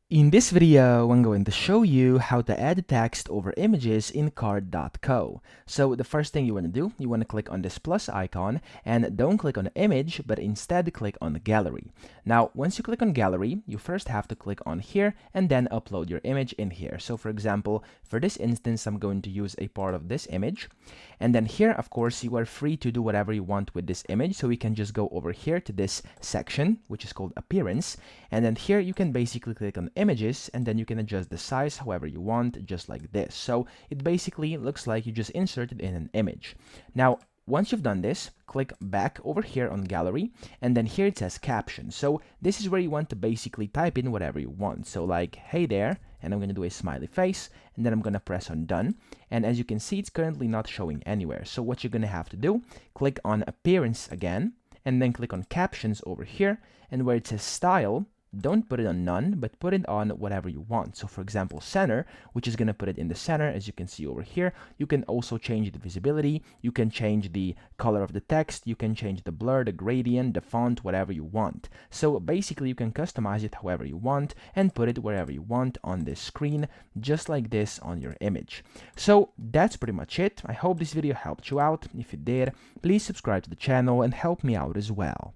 In this video, I'm going to show you how to add text over images in Card.co. So the first thing you want to do, you want to click on this plus icon and don't click on the image, but instead click on the gallery. Now, once you click on gallery, you first have to click on here and then upload your image in here. So for example, for this instance, I'm going to use a part of this image. And then here, of course, you are free to do whatever you want with this image. So we can just go over here to this section, which is called appearance. And then here you can basically click on images and then you can adjust the size however you want, just like this. So it basically looks like you just inserted in an image. Now, once you've done this, click back over here on gallery, and then here it says caption. So this is where you want to basically type in whatever you want. So like, hey there, and I'm going to do a smiley face, and then I'm going to press on done. And as you can see, it's currently not showing anywhere. So what you're going to have to do, click on appearance again, and then click on captions over here, and where it says style, don't put it on none, but put it on whatever you want. So for example, center, which is going to put it in the center, as you can see over here. You can also change the visibility, you can change the color of the text, you can change the blur, the gradient, the font, whatever you want. So basically you can customize it however you want and put it wherever you want on this screen, just like this on your image. So that's pretty much it. I hope this video helped you out. If it did, please subscribe to the channel and help me out as well.